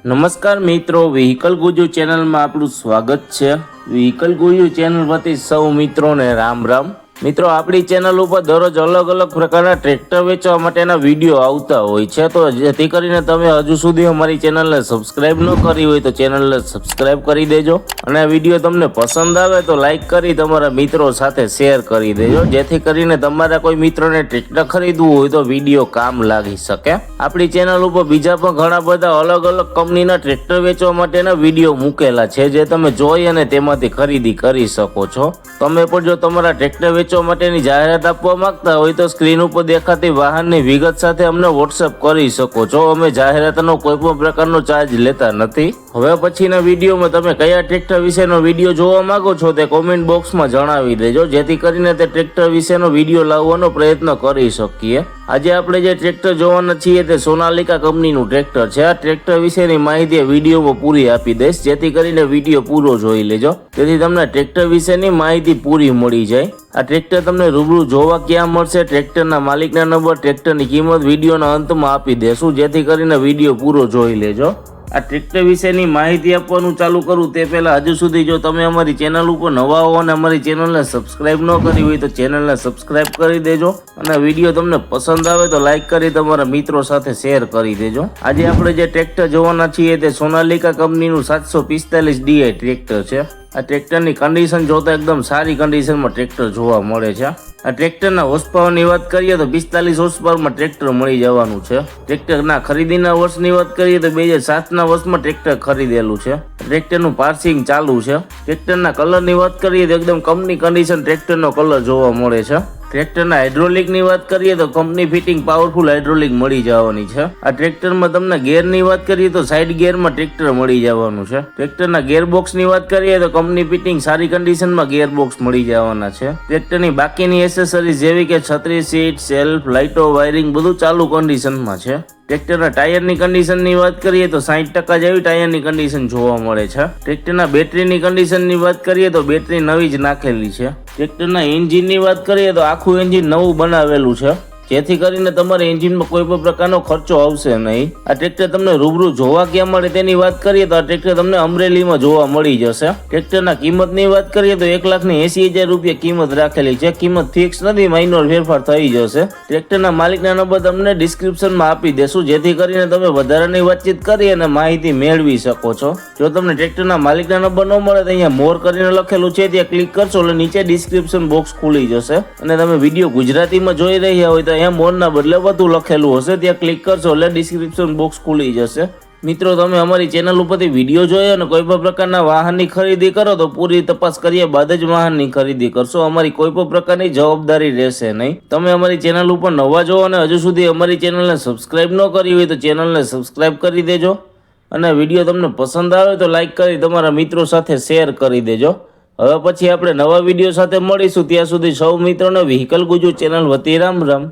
નમસ્કાર મિત્રો, વ્હીકલ ગુજુ ચેનલમાં આપણું સ્વાગત છે। વ્હીકલ ગુજુ ચેનલ વતી સૌ મિત્રોને રામ રામ। મિત્રો, આપણી ચેનલ ઉપર દરરોજ અલગ અલગ પ્રકારના ટ્રેક્ટર વેચવા માટેના વિડીયો આવતા હોય છે, તો જેથી કરીને તમે હજુ સુધી અમારી ચેનલને સબસ્ક્રાઇબ ન કરી હોય તો ચેનલને સબસ્ક્રાઇબ કરી દેજો અને આ વિડીયો તમને પસંદ આવે તો લાઈક કરી તમારા મિત્રો સાથે શેર કરી દેજો, જેથી કરીને તમારા કોઈ મિત્રોને ટ્રેક્ટર ખરીદવું હોય તો વિડીયો કામ લાગી શકે। આપણી ચેનલ ઉપર બીજા પણ ઘણા બધા અલગ અલગ કંપનીના ટ્રેક્ટર વેચવા માટેના વિડીયો મૂકેલા છે, જે તમે જોઈ અને તેમાંથી ખરીદી કરી શકો છો। તમે પણ જો તમારા ટ્રેક્ટર વેચવા માટેની જાહેરાત આપવા માંગતા હોય તો સ્ક્રીન ઉપર દેખાતી વાહનની વિગત સાથે અમને વોટ્સએપ કરી શકો છો। અમે જાહેરાતનો કોઈ પણ પ્રકારનો ચાર્જ લેતા નથી। હવે પછીના વિડીયોમાં તમે કયા ટ્રેક્ટર વિશેનો વિડીયો જોવા માંગો છો તે કોમેન્ટ બોક્સમાં જણાવી દેજો, જેથી કરીને તે ટ્રેક્ટર વિશેનો વિડીયો લાવવાનો પ્રયત્ન કરી શકીએ। આજે આપણે જે ટ્રેક્ટર જોવાના છીએ તે સોનાલિકા કંપનીનું ટ્રેક્ટર છે। આ ટ્રેક્ટર વિશેની માહિતી વિડીયોમાં પૂરી આપી દઈશ, જેથી કરીને વિડીયો પૂરો જોઈ લેજો, તેથી તમને ટ્રેક્ટર વિશેની માહિતી પૂરી મળી જાય। આ ટ્રેક્ટર તમને રૂબરૂ જોવા ક્યાં મળશે, ટ્રેક્ટરના માલિકના નંબર, ટ્રેક્ટરની કિંમત વિડીયોના અંતમાં આપી દેશું, જેથી કરીને વિડીયો પૂરો જોઈ લેજો। આ ટ્રેક્ટર વિશેની માહિતી આપવાનું ચાલુ કરું તે પહેલા હજુ સુધી જો તમે અમારી ચેનલ ઉપર નવા હો અને અમારી ચેનલને સબસ્ક્રાઇબ ન કરી હોય તો ચેનલને સબસ્ક્રાઇબ કરી દેજો અને વિડીયો તમને પસંદ આવે તો લાઈક કરી તમારા મિત્રો સાથે શેર કરી દેજો। આજે આપણે જે ટ્રેક્ટર જોવાના છીએ તે સોનાલિકા કંપનીનું 745 DI ટ્રેક્ટર છે। આ ટ્રેક્ટરની કન્ડિશન જોતા એકદમ સારી કન્ડિશનમાં ટ્રેક્ટર જોવા મળે છે। આ ટ્રેક્ટરના હોર્સ પાવરની વાત કરીએ તો 45 હોર્સ પાવરમાં ટ્રેક્ટર મળી જવાનું છે। ટ્રેક્ટરના ખરીદીના વર્ષની વાત કરીએ તો 2007ના વર્ષમાં ટ્રેક્ટર ખરીદેલું છે। ટ્રેક્ટરનું પાર્સિંગ ચાલુ છે। ટ્રેક્ટરના કલરની વાત કરીએ તો એકદમ કંપની કન્ડિશન ટ્રેક્ટરનો કલર જોવા મળે છે। ટ્રેક્ટરના હાઇડ્રોલિકની વાત કરીએ તો કંપની ફિટિંગ પાવરફુલ હાઇડ્રોલિક મળી જવાની છે। આ ટ્રેક્ટરમાં તમને ગેરની વાત કરીએ તો સાઇડ ગેરમાં ટ્રેક્ટર મળી જવાનું છે। ટ્રેક્ટરના ગેરબોક્સની વાત કરીએ તો કંપની ફિટિંગ સારી કન્ડિશનમાં ગેરબોક્સ મળી જવાના છે। ટ્રેક્ટરની બાકીની એસેસરીઝ જેવી કે છત્રી, સીટ, સેલ્ફ, લાઇટો, વાયરિંગ બધું ચાલુ કન્ડિશનમાં છે। ટ્રેક્ટરના ટાયરની કન્ડિશનની વાત કરીએ તો 60% જેવી ટાયરની કન્ડિશન જોવા મળે છે। ટ્રેક્ટરના બેટરીની કન્ડિશનની વાત કરીએ તો બેટરી નવી જ નાખેલી છે। ટ્રેક્ટરના એન્જિનની વાત કરીએ તો આખું એન્જિન નવું બનાવેલું છે, જેથી કરીને તમારે એન્જિનમાં કોઈ પણ પ્રકારનો ખર્ચો આવશે નહીં। આ ટ્રેક્ટર તમને રૂબરૂ જોવા ક્યાં મળે તેની વાત કરીએ તો આ ટ્રેક્ટર તમને અમરેલીમાં જોવા મળી જશે। ટ્રેક્ટરના કિંમતની વાત કરીએ તો 1,80,000 રૂપિયા કિંમત રાખેલી છે। કિંમત ફિક્સ નથી, માઇનોર ફેરફાર થઈ જશે। ટ્રેક્ટરના માલિકના નંબર તમને ડિસ્ક્રિપ્શનમાં આપી દેશું, જેથી કરીને તમે વધારાની વાતચીત કરી અને માહિતી મેળવી શકો છો। જો તમને ટ્રેક્ટરના માલિકના નંબર ન મળે તો અહીંયા મોર કરીને લખેલું છે, ત્યાં ક્લિક કરશો એટલે નીચે ડિસ્ક્રિપ્શન બોક્સ ખુલી જશે અને તમે વિડીયો ગુજરાતીમાં જોઈ રહ્યા હોય તો અહીંયા મોરના બદલે વધુ લખેલું હશે, ત્યાં ક્લિક કરશો એટલે ડિસ્ક્રિપ્શન બોક્સ ખુલી જશે। મિત્રો, તમે અમારી ચેનલ ઉપરથી વિડીયો જોયો અને કોઈ પણ પ્રકારના વાહનની ખરીદી કરો તો પૂરી તપાસ કર્યા બાદ જ વાહનની ખરીદી કરશો। અમારી કોઈ પણ પ્રકારની જવાબદારી રહેશે નહીં। તમે અમારી ચેનલ ઉપર નવા જો અને હજુ સુધી અમારી ચેનલને સબસ્ક્રાઇબ ન કરી હોય તો ચેનલને સબસ્ક્રાઇબ કરી દેજો અને વિડીયો તમને પસંદ આવે તો લાઈક કરી તમારા મિત્રો સાથે શેર કરી દેજો। હવે પછી આપણે નવા વિડીયો સાથે મળીશું, ત્યાં સુધી સૌ મિત્રોને વ્હીકલ ગુજુ ચેનલ વતી રામ રામ।